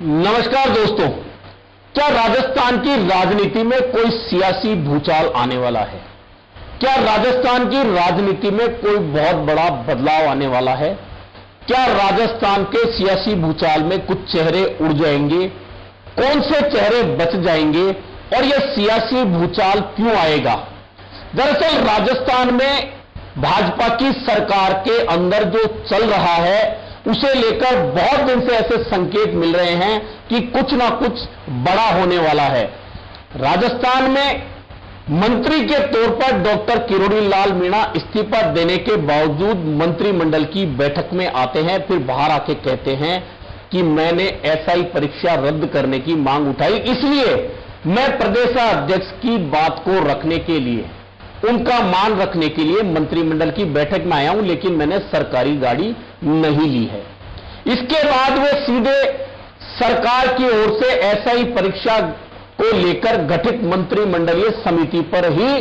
नमस्कार दोस्तों, क्या राजस्थान की राजनीति में कोई सियासी भूचाल आने वाला है? क्या राजस्थान की राजनीति में कोई बहुत बड़ा बदलाव आने वाला है? क्या राजस्थान के सियासी भूचाल में कुछ चेहरे उड़ जाएंगे? कौन से चेहरे बच जाएंगे? और यह सियासी भूचाल क्यों आएगा? दरअसल राजस्थान में भाजपा की सरकार के अंदर जो चल रहा है उसे लेकर बहुत दिन से ऐसे संकेत मिल रहे हैं कि कुछ ना कुछ बड़ा होने वाला है। राजस्थान में मंत्री के तौर पर डॉक्टर किरोड़ी लाल मीणा इस्तीफा देने के बावजूद मंत्रिमंडल की बैठक में आते हैं, फिर बाहर आके कहते हैं कि मैंने एसआई परीक्षा रद्द करने की मांग उठाई, इसलिए मैं प्रदेशाध्यक्ष की बात को रखने के लिए, उनका मान रखने के लिए मंत्रिमंडल की बैठक में आया हूं, लेकिन मैंने सरकारी गाड़ी नहीं ली है। इसके बाद वे सीधे सरकार की ओर से एसआई परीक्षा को लेकर गठित मंत्रिमंडलीय समिति पर ही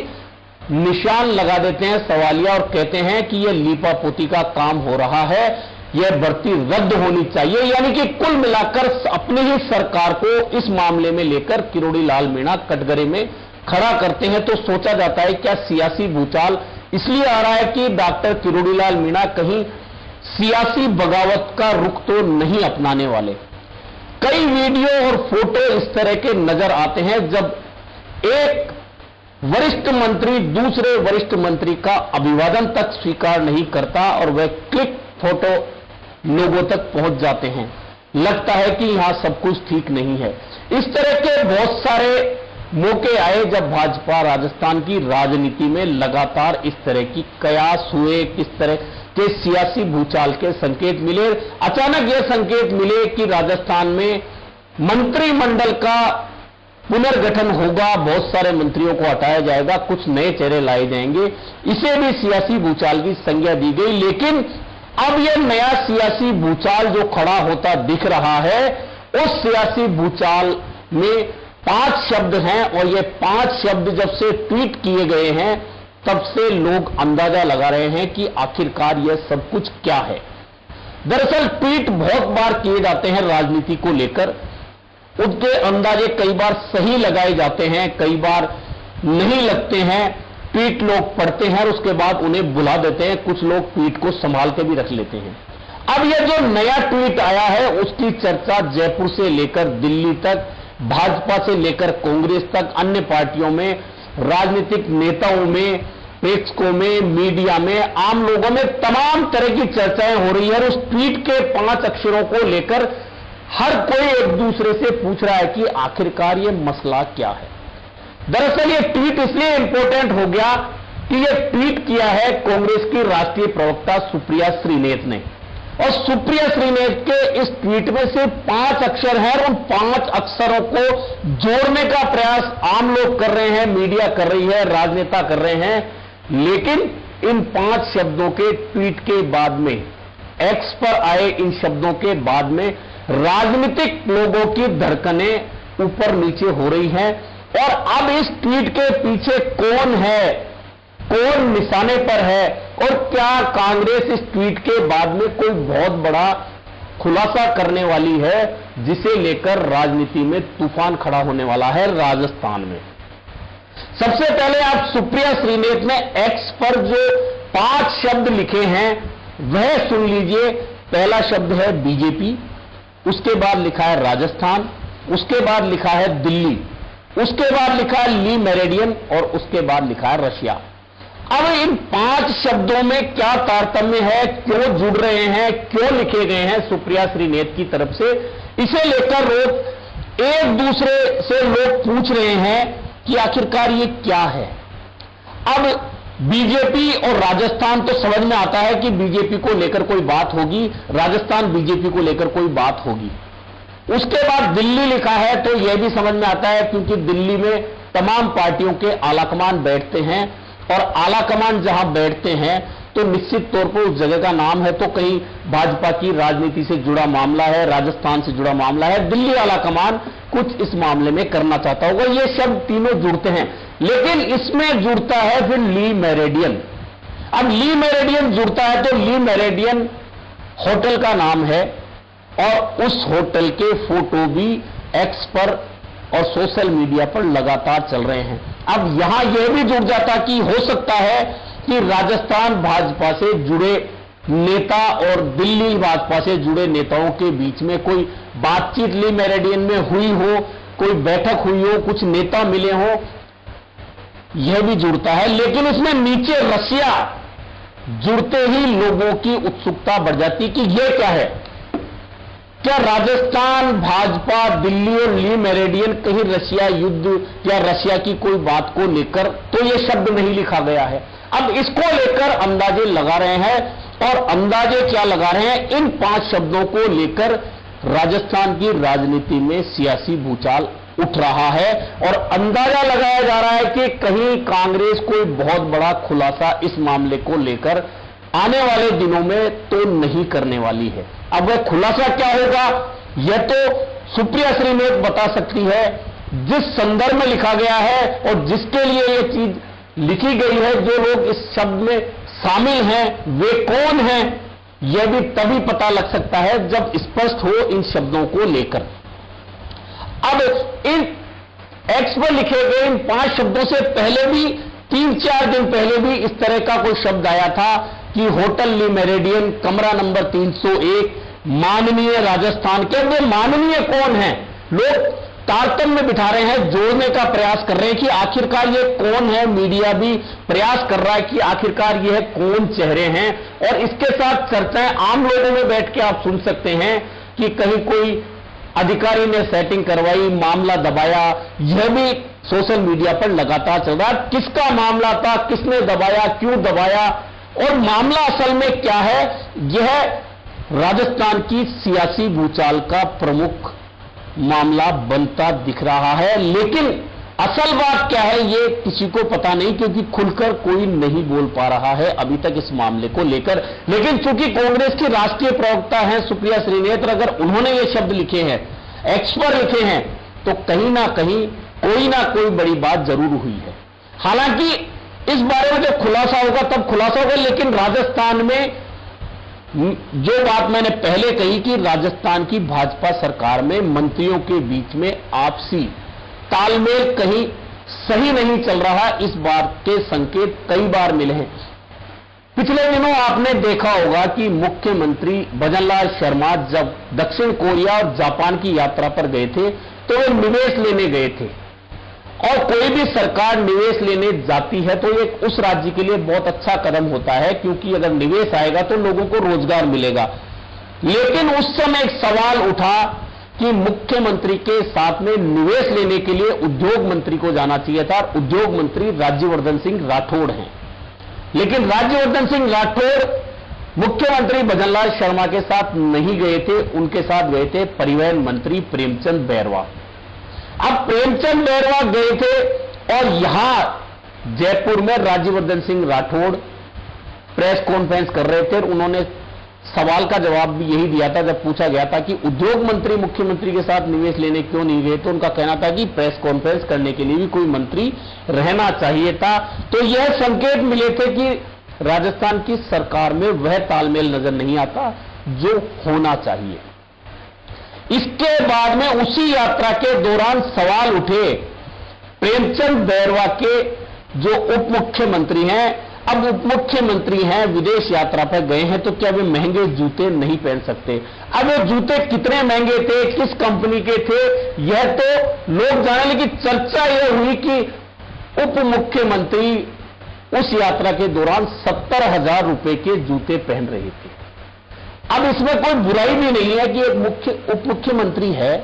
निशान लगा देते हैं, सवालिया, और कहते हैं कि यह लीपापोती का काम हो रहा है, यह भर्ती रद्द होनी चाहिए। यानी कि कुल मिलाकर अपनी ही सरकार को इस मामले में लेकर किरोड़ी लाल मीणा कटघरे में खड़ा करते हैं। तो सोचा जाता है क्या सियासी भूचाल इसलिए आ रहा है कि डॉक्टर किरोड़ी लाल मीणा कहीं सियासी बगावत का रुख तो नहीं अपनाने वाले? कई वीडियो और फोटो इस तरह के नजर आते हैं जब एक वरिष्ठ मंत्री दूसरे वरिष्ठ मंत्री का अभिवादन तक स्वीकार नहीं करता और वह क्लिक फोटो लोगों तक पहुंच जाते हैं। लगता है कि यहां सब कुछ ठीक नहीं है। इस तरह के बहुत सारे मौके आए जब भाजपा राजस्थान की राजनीति में लगातार इस तरह की कयास हुए, किस तरह के सियासी भूचाल के संकेत मिले। अचानक यह संकेत मिले कि राजस्थान में मंत्रिमंडल का पुनर्गठन होगा, बहुत सारे मंत्रियों को हटाया जाएगा, कुछ नए चेहरे लाए जाएंगे। इसे भी सियासी भूचाल की संज्ञा दी गई। लेकिन अब यह नया सियासी भूचाल जो खड़ा होता दिख रहा है, उस सियासी भूचाल में 5 शब्द हैं, और ये 5 शब्द जब से ट्वीट किए गए हैं तब से लोग अंदाजा लगा रहे हैं कि आखिरकार यह सब कुछ क्या है। दरअसल ट्वीट बहुत बार किए जाते हैं राजनीति को लेकर, उनके अंदाजे कई बार सही लगाए जाते हैं, कई बार नहीं लगते हैं। ट्वीट लोग पढ़ते हैं और उसके बाद उन्हें बुला देते हैं, कुछ लोग ट्वीट को संभाल के भी रख लेते हैं। अब यह जो नया ट्वीट आया है उसकी चर्चा जयपुर से लेकर दिल्ली तक, भाजपा से लेकर कांग्रेस तक, अन्य पार्टियों में, राजनीतिक नेताओं में, प्रेक्षकों में, मीडिया में, आम लोगों में तमाम तरह की चर्चाएं हो रही है। और उस ट्वीट के 5 अक्षरों को लेकर हर कोई एक दूसरे से पूछ रहा है कि आखिरकार ये मसला क्या है। दरअसल ये ट्वीट इसलिए इंपॉर्टेंट हो गया कि ये ट्वीट किया है कांग्रेस की राष्ट्रीय प्रवक्ता सुप्रिया श्रीनेत ने, और सुप्रिया श्रीनेत के इस ट्वीट में सिर्फ 5 अक्षर हैं, और उन 5 अक्षरों को जोड़ने का प्रयास आम लोग कर रहे हैं, मीडिया कर रही है, राजनेता कर रहे हैं। लेकिन इन 5 शब्दों के ट्वीट के बाद में, एक्स पर आए इन शब्दों के बाद में राजनीतिक लोगों की धड़कनें ऊपर नीचे हो रही हैं। और अब इस ट्वीट के पीछे कौन है, कौन निशाने पर है, और क्या कांग्रेस इस ट्वीट के बाद में कोई बहुत बड़ा खुलासा करने वाली है जिसे लेकर राजनीति में तूफान खड़ा होने वाला है राजस्थान में। सबसे पहले आप सुप्रिया श्रीनेत ने एक्स पर जो 5 शब्द लिखे हैं वह सुन लीजिए। पहला शब्द है बीजेपी, उसके बाद लिखा है राजस्थान, उसके बाद लिखा है दिल्ली, उसके बाद लिखा है ली मेरिडियन, और उसके बाद लिखा है रशिया। अब इन 5 शब्दों में क्या तारतम्य है, क्यों जुड़ रहे हैं, क्यों लिखे गए हैं सुप्रिया श्रीनेत की तरफ से, इसे लेकर लोग एक दूसरे से लोग पूछ रहे हैं कि आखिरकार ये क्या है। अब बीजेपी और राजस्थान तो समझ में आता है कि बीजेपी को लेकर कोई बात होगी, राजस्थान बीजेपी को लेकर कोई बात होगी। उसके बाद दिल्ली लिखा है तो यह भी समझ में आता है क्योंकि दिल्ली में तमाम पार्टियों के आलाकमान बैठते हैं, और आलाकमान जहां बैठते हैं तो निश्चित तौर पर उस जगह का नाम है, तो कहीं भाजपा की राजनीति से जुड़ा मामला है, राजस्थान से जुड़ा मामला है, दिल्ली आलाकमान कुछ इस मामले में करना चाहता होगा। ये शब्द तीनों जुड़ते हैं, लेकिन इसमें जुड़ता है फिर ली मेरिडियन। अब ली मेरिडियन जुड़ता है तो ली मेरिडियन होटल का नाम है, और उस होटल के फोटो भी एक्स पर और सोशल मीडिया पर लगातार चल रहे हैं। अब यहां यह भी जुड़ जाता कि हो सकता है कि राजस्थान भाजपा से जुड़े नेता और दिल्ली भाजपा से जुड़े नेताओं के बीच में कोई बातचीत ली मेरिडियन में हुई हो, कोई बैठक हुई हो, कुछ नेता मिले हो, यह भी जुड़ता है। लेकिन इसमें नीचे रसिया जुड़ते ही लोगों की उत्सुकता बढ़ जाती कि यह क्या है। क्या राजस्थान भाजपा, दिल्ली और ली मेरिडियन कहीं रशिया युद्ध या रशिया की कोई बात को लेकर तो यह शब्द नहीं लिखा गया है। अब इसको लेकर अंदाजे लगा रहे हैं, और अंदाजे क्या लगा रहे हैं, इन 5 शब्दों को लेकर राजस्थान की राजनीति में सियासी भूचाल उठ रहा है और अंदाजा लगाया जा रहा है कि कहीं कांग्रेस कोई बहुत बड़ा खुलासा इस मामले को लेकर आने वाले दिनों में तो नहीं करने वाली है। अब वह खुलासा क्या होगा, यह तो सुप्रिया श्रीनेत बता सकती है। जिस संदर्भ में लिखा गया है और जिसके लिए यह चीज लिखी गई है, जो लोग इस शब्द में शामिल हैं वे कौन हैं, यह भी तभी पता लग सकता है जब स्पष्ट हो इन शब्दों को लेकर। अब इन एक्स पर लिखे गए इन 5 शब्दों से पहले भी 3-4 दिन पहले भी इस तरह का कोई शब्द आया था कि होटल ली मेरिडियन, कमरा नंबर 301, माननीय राजस्थान के। वे माननीय कौन है, लोग तारतम्य में बिठा रहे हैं, जोड़ने का प्रयास कर रहे हैं कि आखिरकार ये कौन है। मीडिया भी प्रयास कर रहा है कि आखिरकार ये कौन चेहरे हैं, और इसके साथ चर्चाएं आम लोगों में बैठ के आप सुन सकते हैं कि कहीं कोई अधिकारी ने सेटिंग करवाई, मामला दबाया, यह भी सोशल मीडिया पर लगातार चल रहा है। किसका मामला था, किसने दबाया, क्यों दबाया, और मामला असल में क्या है, यह राजस्थान की सियासी भूचाल का प्रमुख मामला बनता दिख रहा है। लेकिन असल बात क्या है ये किसी को पता नहीं, क्योंकि खुलकर कोई नहीं बोल पा रहा है अभी तक इस मामले को लेकर। लेकिन चूंकि कांग्रेस की राष्ट्रीय प्रवक्ता हैं सुप्रिया श्रीनेत, अगर उन्होंने ये शब्द लिखे हैं, एक्स पर लिखे हैं, तो कहीं ना कोई बड़ी बात जरूर हुई है। हालांकि इस बारे में जब खुलासा होगा तब खुलासा होगा, लेकिन राजस्थान में जो बात मैंने पहले कही कि राजस्थान की भाजपा सरकार में मंत्रियों के बीच में आपसी तालमेल कहीं सही नहीं चल रहा, इस बात के संकेत कई बार मिले हैं। पिछले दिनों आपने देखा होगा कि मुख्यमंत्री भजनलाल शर्मा जब दक्षिण कोरिया और जापान की यात्रा पर गए थे तो वे निवेश लेने गए थे, और कोई भी सरकार निवेश लेने जाती है तो ये उस राज्य के लिए बहुत अच्छा कदम होता है, क्योंकि अगर निवेश आएगा तो लोगों को रोजगार मिलेगा। लेकिन उस समय एक सवाल उठा कि मुख्यमंत्री के साथ में निवेश लेने के लिए उद्योग मंत्री को जाना चाहिए था, और उद्योग मंत्री राज्यवर्धन सिंह राठौड़ हैं। लेकिन राज्यवर्धन सिंह राठौड़ मुख्यमंत्री भजनलाल शर्मा के साथ नहीं गए थे, उनके साथ गए थे परिवहन मंत्री प्रेमचंद बैरवा। अब प्रेमचंद बैरवा गए थे और यहां जयपुर में राज्यवर्धन सिंह राठौड़ प्रेस कॉन्फ्रेंस कर रहे थे, और उन्होंने सवाल का जवाब भी यही दिया था जब पूछा गया था कि उद्योग मंत्री मुख्यमंत्री के साथ निवेश लेने क्यों नहीं गए, तो उनका कहना था कि प्रेस कॉन्फ्रेंस करने के लिए भी कोई मंत्री रहना चाहिए था। तो यह संकेत मिले थे कि राजस्थान की सरकार में वह तालमेल नजर नहीं आता जो होना चाहिए। इसके बाद में उसी यात्रा के दौरान सवाल उठे प्रेमचंद बैरवा के, जो उप मुख्यमंत्री हैं। अब उप मुख्यमंत्री हैं, विदेश यात्रा पर गए हैं, तो क्या वे महंगे जूते नहीं पहन सकते? अब ये जूते कितने महंगे थे, किस कंपनी के थे, यह तो लोग जाने, लेकिन चर्चा यह हुई कि उप मुख्यमंत्री उस यात्रा के दौरान 70,000 रुपए के जूते पहन रहे थे। अब इसमें कोई बुराई भी नहीं है कि एक उप मुख्यमंत्री है,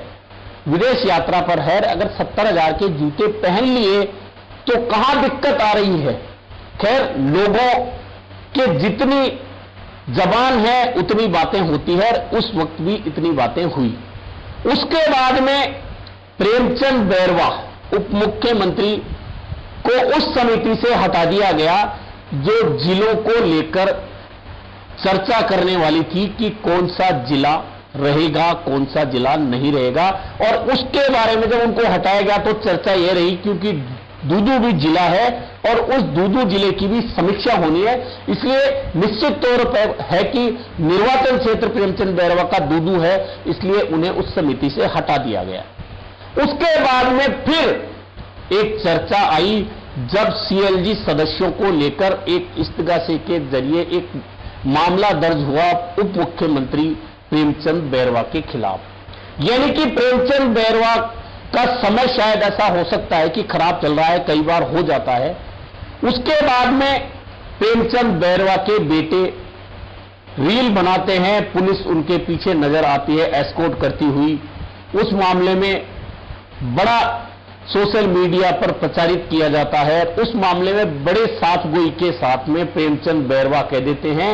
विदेश यात्रा पर है, अगर 70,000 के जूते पहन लिए तो कहां दिक्कत आ रही है। खैर, लोगों के जितनी जबान है उतनी बातें होती है, उस वक्त भी इतनी बातें हुई। उसके बाद में प्रेमचंद बैरवा उप मुख्यमंत्री को उस समिति से हटा दिया गया जो जिलों को लेकर चर्चा करने वाली थी कि कौन सा जिला रहेगा, कौन सा जिला नहीं रहेगा। और उसके बारे में जब उनको हटाया गया तो चर्चा यह रही, क्योंकि दूदू भी जिला है और उस दूदू जिले की भी समीक्षा होनी है। इसलिए निश्चित तौर पर है कि निर्वाचन क्षेत्र प्रेमचंद बैरवा का दूदू है, इसलिए उन्हें उस समिति से हटा दिया गया। उसके बाद में फिर एक चर्चा आई जब सीएलजी सदस्यों को लेकर एक इस्तगासे के जरिए एक मामला दर्ज हुआ उप मुख्यमंत्री प्रेमचंद बैरवा के खिलाफ। यानी कि प्रेमचंद बैरवा का समय शायद ऐसा हो सकता है कि खराब चल रहा है, कई बार हो जाता है। उसके बाद में प्रेमचंद बैरवा के बेटे रील बनाते हैं, पुलिस उनके पीछे नजर आती है एस्कॉर्ट करती हुई। उस मामले में बड़ा सोशल मीडिया पर प्रचारित किया जाता है। उस मामले में बड़े साफगोई के साथ में प्रेमचंद बैरवा कह देते हैं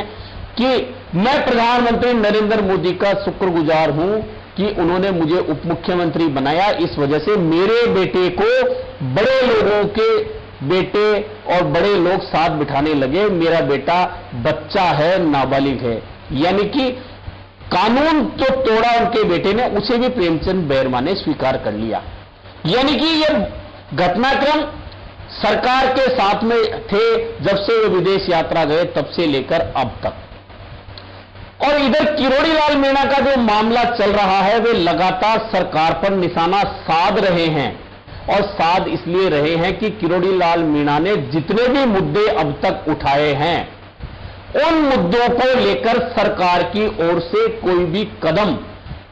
कि मैं प्रधानमंत्री नरेंद्र मोदी का शुक्रगुजार हूं कि उन्होंने मुझे उप मुख्यमंत्री बनाया, इस वजह से मेरे बेटे को बड़े लोगों के बेटे और बड़े लोग साथ बिठाने लगे, मेरा बेटा बच्चा है, नाबालिग है। यानी कि कानून जो तोड़ा उनके बेटे ने उसे भी प्रेमचंद बैरवा ने स्वीकार कर लिया। यानी कि यह घटनाक्रम सरकार के साथ में थे जब से वे विदेश यात्रा गए तब से लेकर अब तक। और इधर किरोड़ी लाल मीणा का जो मामला चल रहा है वे लगातार सरकार पर निशाना साध रहे हैं, और साध इसलिए रहे हैं कि किरोड़ी लाल मीणा ने जितने भी मुद्दे अब तक उठाए हैं उन मुद्दों को लेकर सरकार की ओर से कोई भी कदम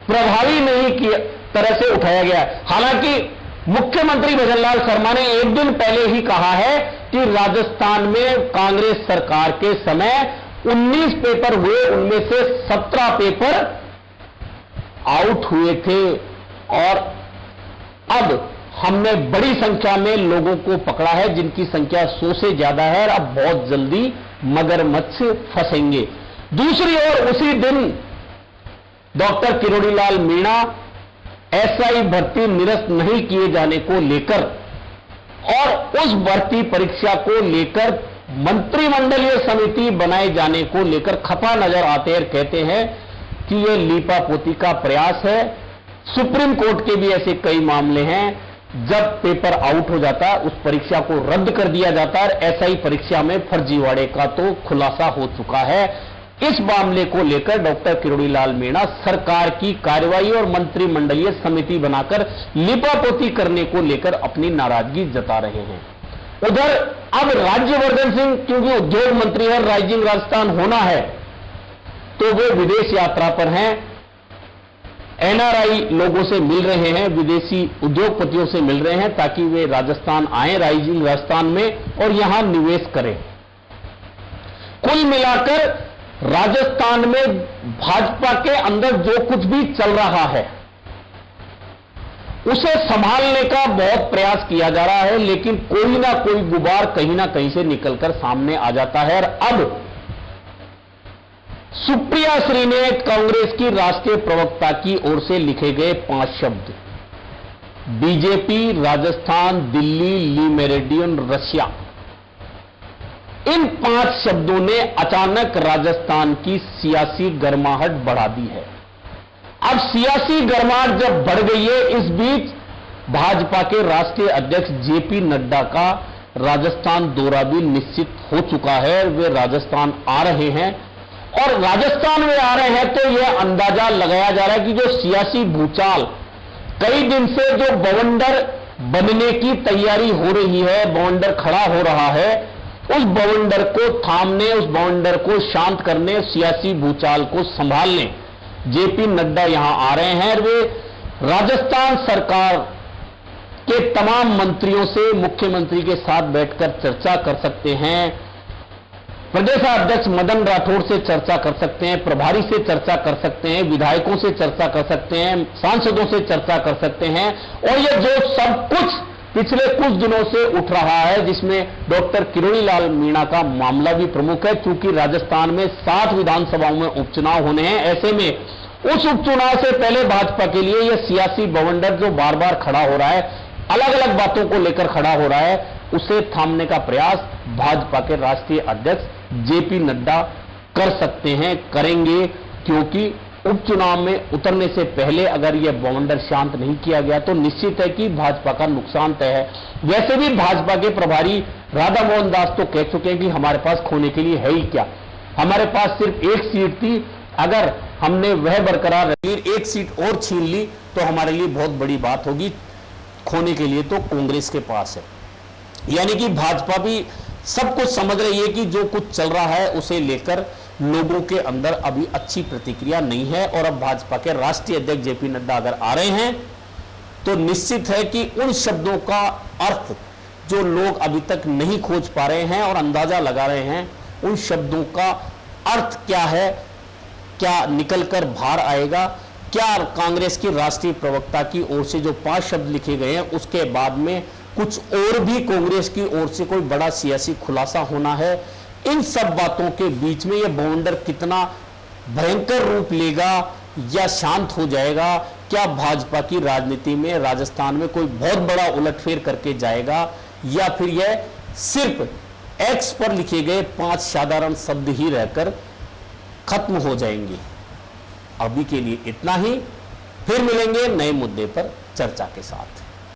प्रभावी नहीं की तरह से उठाया गया। हालांकि मुख्यमंत्री भजनलाल शर्मा ने एक दिन पहले ही कहा है कि राजस्थान में कांग्रेस सरकार के समय 19 पेपर हुए, उनमें से 17 पेपर आउट हुए थे और अब हमने बड़ी संख्या में लोगों को पकड़ा है जिनकी संख्या 100 से ज्यादा है और अब बहुत जल्दी मगरमच्छ फंसेंगे। दूसरी ओर उसी दिन डॉक्टर किरोड़ी लाल मीणा एसआई भर्ती निरस्त नहीं किए जाने को लेकर और उस भर्ती परीक्षा को लेकर मंत्रिमंडलीय समिति बनाए जाने को लेकर खफा नजर आते हैं, कहते हैं कि यह लीपापोती का प्रयास है। सुप्रीम कोर्ट के भी ऐसे कई मामले हैं जब पेपर आउट हो जाता है उस परीक्षा को रद्द कर दिया जाता है। एसआई परीक्षा में फर्जीवाड़े का तो खुलासा हो चुका है। इस मामले को लेकर डॉक्टर किरोड़ी लाल मीणा सरकार की कार्रवाई और मंत्रिमंडलीय समिति बनाकर लीपापोती करने को लेकर अपनी नाराजगी जता रहे हैं। उधर अब राज्यवर्धन सिंह क्योंकि उद्योग मंत्री है, राइजिंग राजस्थान होना है, तो वे विदेश यात्रा पर हैं, एनआरआई लोगों से मिल रहे हैं, विदेशी उद्योगपतियों से मिल रहे हैं ताकि वे राजस्थान आए, राइजिंग राजस्थान में और यहां निवेश करें। कुल मिलाकर राजस्थान में भाजपा के अंदर जो कुछ भी चल रहा है उसे संभालने का बहुत प्रयास किया जा रहा है, लेकिन कोई ना कोई गुबार कहीं ना कहीं से निकलकर सामने आ जाता है। और अब सुप्रिया श्री ने कांग्रेस की राष्ट्रीय प्रवक्ता की ओर से लिखे गए 5 शब्द, BJP, Rajasthan, Delhi, Le Meridien, Russia, इन 5 शब्दों ने अचानक राजस्थान की सियासी गर्माहट बढ़ा दी है। अब सियासी गर्माहट जब बढ़ गई है, इस बीच भाजपा के राष्ट्रीय अध्यक्ष जेपी नड्डा का राजस्थान दौरा भी निश्चित हो चुका है। वे राजस्थान आ रहे हैं और राजस्थान में आ रहे हैं तो यह अंदाजा लगाया जा रहा है कि जो सियासी भूचाल कई दिन से जो बवंडर बनने की तैयारी हो रही है, बवंडर खड़ा हो रहा है, उस बवंडर को थामने, उस बवंडर को शांत करने, सियासी भूचाल को संभालने जेपी नड्डा यहां आ रहे हैं। वे राजस्थान सरकार के तमाम मंत्रियों से मुख्यमंत्री के साथ बैठकर चर्चा कर सकते हैं, प्रदेशाध्यक्ष मदन राठौड़ से चर्चा कर सकते हैं, प्रभारी से चर्चा कर सकते हैं, विधायकों से चर्चा कर सकते हैं, सांसदों से चर्चा कर सकते हैं। और ये जो सब कुछ पिछले कुछ दिनों से उठ रहा है जिसमें डॉक्टर किरोड़ी लाल मीणा का मामला भी प्रमुख है, क्योंकि राजस्थान में 7 विधानसभाओं में उपचुनाव होने हैं। ऐसे में उस उपचुनाव से पहले भाजपा के लिए यह सियासी बवंडर जो बार बार खड़ा हो रहा है, अलग अलग बातों को लेकर खड़ा हो रहा है, उसे थामने का प्रयास भाजपा के राष्ट्रीय अध्यक्ष जेपी नड्डा कर सकते हैं, करेंगे, क्योंकि उपचुनाव में उतरने से पहले अगर यह बवंडर शांत नहीं किया गया तो निश्चित है कि भाजपा का नुकसान तय है। वैसे भी भाजपा के प्रभारी राधा मोहन दास तो कह चुके हैं कि हमारे पास खोने के लिए है ही क्या, हमारे पास सिर्फ एक सीट थी, अगर हमने वह बरकरार रखी, एक सीट और छीन ली तो हमारे लिए बहुत बड़ी बात होगी, खोने के लिए तो कांग्रेस के पास है। यानी कि भाजपा भी सब कुछ समझ रही है कि जो कुछ चल रहा है उसे लेकर लोगों के अंदर अभी अच्छी प्रतिक्रिया नहीं है, और अब भाजपा के राष्ट्रीय अध्यक्ष जेपी नड्डा अगर आ रहे हैं तो निश्चित है कि उन शब्दों का अर्थ जो लोग अभी तक नहीं खोज पा रहे हैं और अंदाजा लगा रहे हैं, उन शब्दों का अर्थ क्या है, क्या निकलकर बाहर आएगा, क्या कांग्रेस की राष्ट्रीय प्रवक्ता की ओर से जो 5 शब्द लिखे गए हैं उसके बाद में कुछ और भी कांग्रेस की ओर से कोई बड़ा सियासी खुलासा होना है। इन सब बातों के बीच में यह बवंडर कितना भयंकर रूप लेगा या शांत हो जाएगा, क्या भाजपा की राजनीति में राजस्थान में कोई बहुत बड़ा उलटफेर करके जाएगा, या फिर यह सिर्फ एक्स पर लिखे गए 5 साधारण शब्द ही रहकर खत्म हो जाएंगे। अभी के लिए इतना ही, फिर मिलेंगे नए मुद्दे पर चर्चा के साथ।